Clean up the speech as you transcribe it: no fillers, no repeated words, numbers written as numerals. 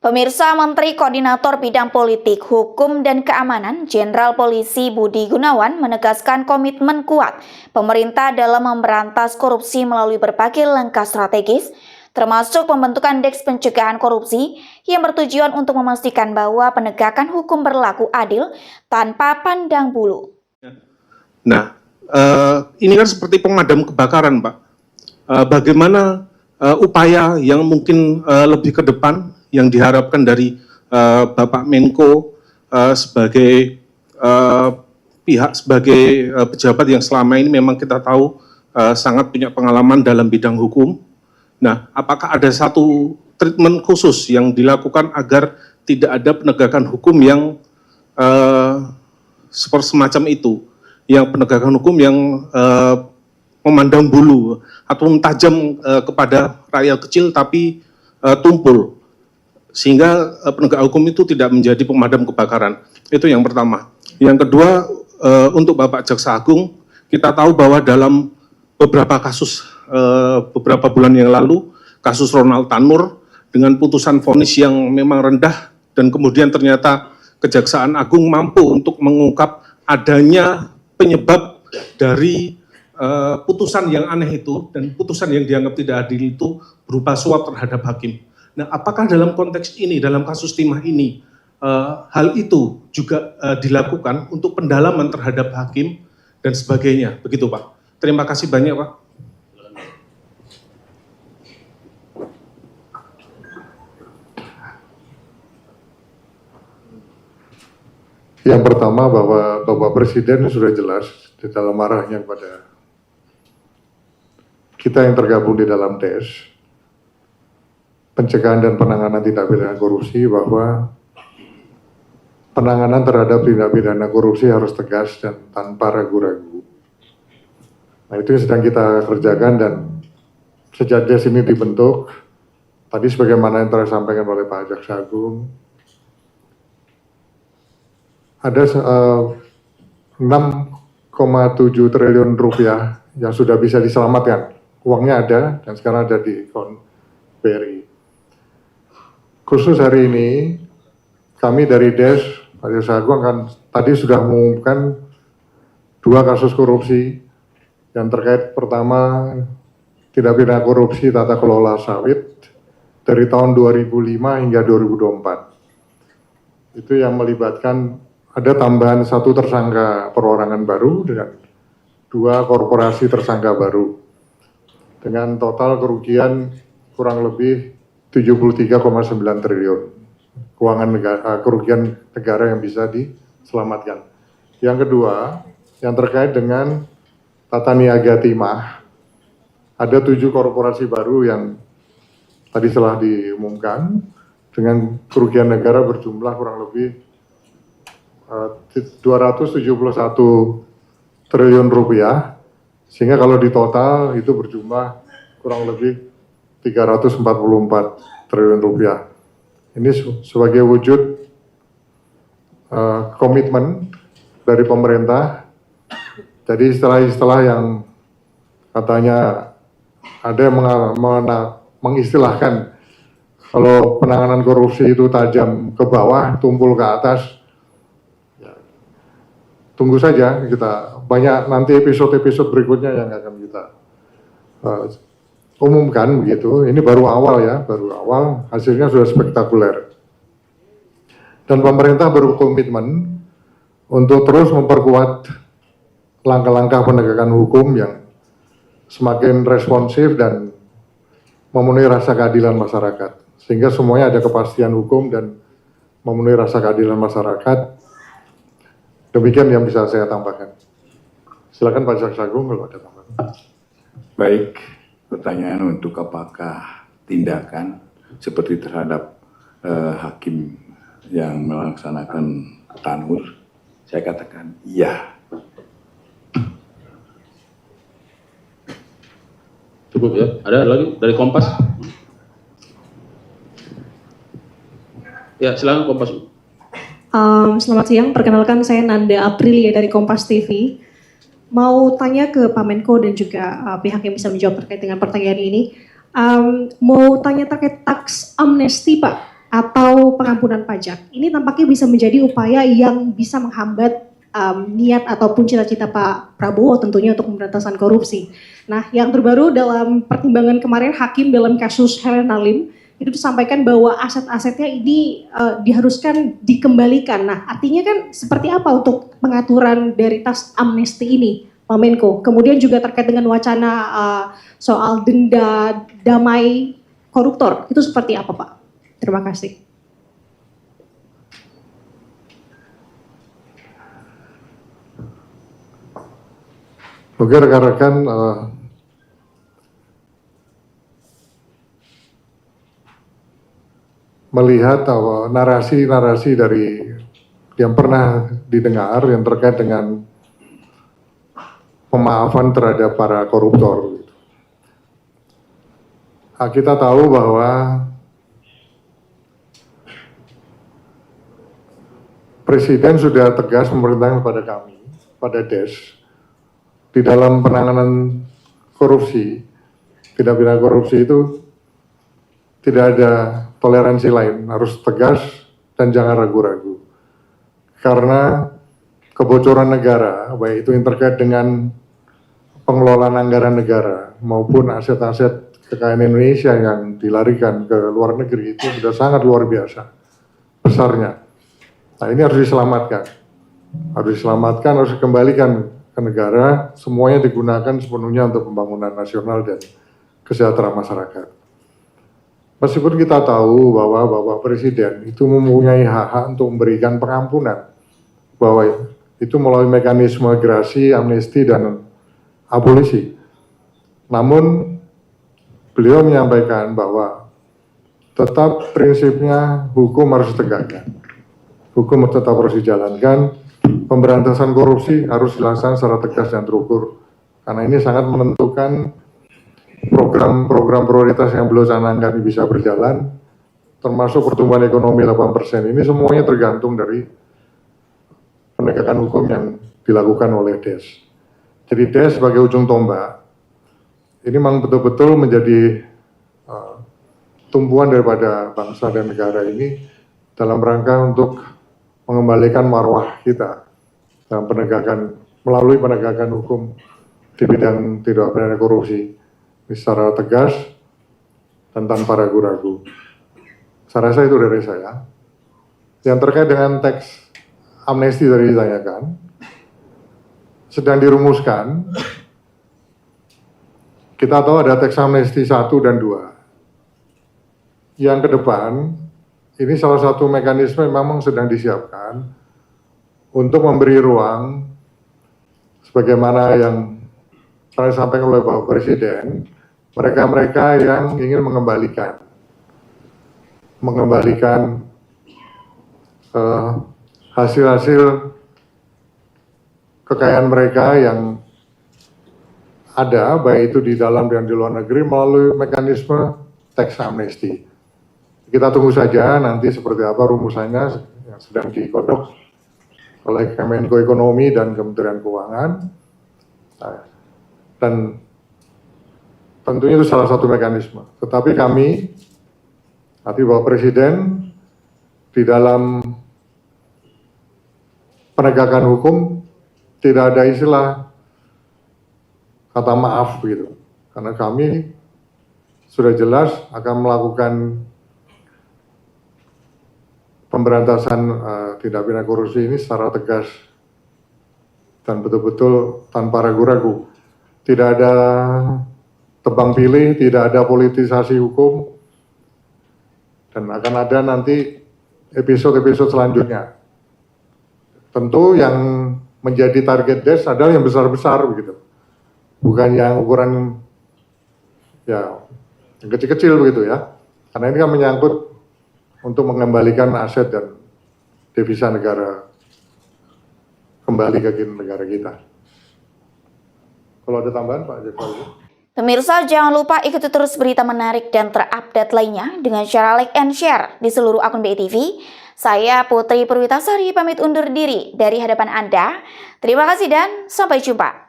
Pemirsa, Menteri Koordinator Bidang Politik, Hukum, dan Keamanan Jenderal Polisi Budi Gunawan menegaskan komitmen kuat pemerintah dalam memberantas korupsi melalui berbagai langkah strategis, termasuk pembentukan Deks Pencegahan Korupsi yang bertujuan untuk memastikan bahwa penegakan hukum berlaku adil tanpa pandang bulu. Nah, ini kan seperti pemadam kebakaran, Pak. Bagaimana upaya yang mungkin lebih ke depan yang diharapkan dari Bapak Menko sebagai pejabat yang selama ini memang kita tahu sangat punya pengalaman dalam bidang hukum. Nah, apakah ada satu treatment khusus yang dilakukan agar tidak ada penegakan hukum yang seperti semacam itu, yang penegakan hukum yang memandang bulu atau tajam kepada rakyat kecil tapi tumpul, sehingga penegak hukum itu tidak menjadi pemadam kebakaran. Itu yang pertama. Yang kedua, untuk Bapak Jaksa Agung, kita tahu bahwa dalam beberapa kasus beberapa bulan yang lalu, kasus Ronald Tanur dengan putusan vonis yang memang rendah, dan kemudian ternyata Kejaksaan Agung mampu untuk mengungkap adanya penyebab dari putusan yang aneh itu, dan putusan yang dianggap tidak adil itu berupa suap terhadap hakim. Nah, apakah dalam konteks ini, dalam kasus timah ini, hal itu juga dilakukan untuk pendalaman terhadap hakim dan sebagainya, begitu Pak? Terima kasih banyak Pak. Yang pertama, bahwa Bapak Presiden sudah jelas di dalam arahnya kepada kita yang tergabung di dalam DES, pencegahan dan penanganan tindak pidana korupsi, bahwa penanganan terhadap tindak pidana korupsi harus tegas dan tanpa ragu-ragu. Nah, itu yang sedang kita kerjakan, dan sejak DES ini dibentuk, tadi sebagaimana yang telah disampaikan oleh Pak Jaksa Agung, ada 6,7 triliun rupiah yang sudah bisa diselamatkan. Uangnya ada dan sekarang ada di akun BRI. Khusus hari ini, kami dari DES, Pak Jaksa Agung akan tadi sudah mengumumkan 2 kasus korupsi yang terkait, pertama, tindak pidana korupsi tata kelola sawit dari tahun 2005 hingga 2024. Itu yang melibatkan ada tambahan 1 tersangka perorangan baru dengan 2 korporasi tersangka baru, dengan total kerugian kurang lebih 73,9 triliun kerugian negara yang bisa diselamatkan. Yang kedua, yang terkait dengan tata niaga timah, ada 7 korporasi baru yang tadi telah diumumkan dengan kerugian negara berjumlah kurang lebih 271 triliun rupiah, sehingga kalau di total itu berjumlah kurang lebih 344 triliun rupiah. Ini sebagai wujud komitmen dari pemerintah. Jadi istilah-istilah yang katanya ada yang mengistilahkan kalau penanganan korupsi itu tajam ke bawah, tumpul ke atas. Tunggu saja, kita banyak nanti episode-episode berikutnya yang akan kita umumkan begitu. Ini baru awal ya, baru awal, hasilnya sudah spektakuler. Dan pemerintah berkomitmen untuk terus memperkuat langkah-langkah penegakan hukum yang semakin responsif dan memenuhi rasa keadilan masyarakat, sehingga semuanya ada kepastian hukum dan memenuhi rasa keadilan masyarakat. Demikian yang bisa saya tambahkan. Silakan Pak Jaksa Agung kalau ada tambahan. Baik, pertanyaan untuk apakah tindakan seperti terhadap hakim yang melaksanakan Tanur, saya katakan iya. Cukup ya. Ada lagi dari Kompas? Ya, silakan Kompas. Selamat siang, perkenalkan saya Nanda Aprilia dari Kompas TV. Mau tanya ke Pak Menko dan juga pihak yang bisa menjawab terkait dengan pertanyaan ini. Mau tanya terkait tax amnesty Pak. atau pengampunan pajak. Ini tampaknya bisa menjadi upaya yang bisa menghambat niat ataupun cita-cita Pak Prabowo tentunya untuk pemberantasan korupsi. Nah, yang terbaru dalam pertimbangan kemarin hakim dalam kasus Helena Lim itu disampaikan bahwa aset-asetnya ini diharuskan dikembalikan. Nah, artinya kan seperti apa untuk pengaturan dari tax amnesty ini, Pak Menko? Kemudian juga terkait dengan wacana soal denda damai koruptor, itu seperti apa, Pak? Terima kasih. Oke rekan-rekan, melihat narasi-narasi dari yang pernah didengar yang terkait dengan pemaafan terhadap para koruptor. Kita tahu bahwa Presiden sudah tegas memerintahkan kepada kami, pada DES, di dalam penanganan korupsi, tindak pidana korupsi itu tidak ada toleransi lain, harus tegas dan jangan ragu-ragu. Karena kebocoran negara, baik itu yang terkait dengan pengelolaan anggaran negara maupun aset-aset kekayaan Indonesia yang dilarikan ke luar negeri itu sudah sangat luar biasa besarnya. Nah ini harus diselamatkan, harus dikembalikan ke negara, semuanya digunakan sepenuhnya untuk pembangunan nasional dan kesejahteraan masyarakat. Meskipun kita tahu bahwa Bapak Presiden itu mempunyai hak untuk memberikan pengampunan, bahwa itu melalui mekanisme gerasi, amnesti, dan abolisi. Namun, beliau menyampaikan bahwa tetap prinsipnya hukum harus ditegakkan. Hukum tetap harus dijalankan, pemberantasan korupsi harus dilaksanakan secara tegas dan terukur. Karena ini sangat menentukan program-program prioritas yang beliau canangkan bisa berjalan, termasuk pertumbuhan ekonomi 8%. Ini semuanya tergantung dari penegakan hukum yang dilakukan oleh DES. Jadi DES sebagai ujung tombak, ini memang betul-betul menjadi tumpuan daripada bangsa dan negara ini dalam rangka untuk mengembalikan marwah kita dalam melalui penegakan hukum di bidang tindak pidana korupsi secara tegas dan tanpa ragu-ragu. Saya rasa itu dari saya. Yang terkait dengan teks amnesti tadi ditanyakan, sedang dirumuskan. Kita tahu ada teks amnesti 1 dan 2. Yang ke depan, ini salah satu mekanisme yang memang sedang disiapkan untuk memberi ruang sebagaimana yang telah disampaikan oleh Bapak Presiden, mereka-mereka yang ingin mengembalikan hasil-hasil kekayaan mereka yang ada, baik itu di dalam dan di luar negeri melalui mekanisme tax amnesty. Kita tunggu saja nanti seperti apa rumusannya yang sedang digodok oleh Kemenko Ekonomi dan Kementerian Keuangan. Dan tentunya itu salah satu mekanisme. Tetapi kami, nanti Bapak Presiden, di dalam penegakan hukum tidak ada istilah kata maaf gitu. Karena kami sudah jelas akan melakukan pemberantasan tindak pidana korupsi ini secara tegas dan betul-betul tanpa ragu-ragu. Tidak ada tebang pilih, tidak ada politisasi hukum, dan akan ada nanti episode-episode selanjutnya. Tentu yang menjadi target DES adalah yang besar-besar begitu, bukan yang ukuran ya yang kecil-kecil begitu ya, karena ini kan menyangkut untuk mengembalikan aset dan devisa negara kembali ke negara kita. Kalau ada tambahan Pak Jeffrey. Pemirsa, jangan lupa ikuti terus berita menarik dan terupdate lainnya dengan cara like and share di seluruh akun BI TV. Saya Putri Perwitasari pamit undur diri dari hadapan Anda. Terima kasih dan sampai jumpa.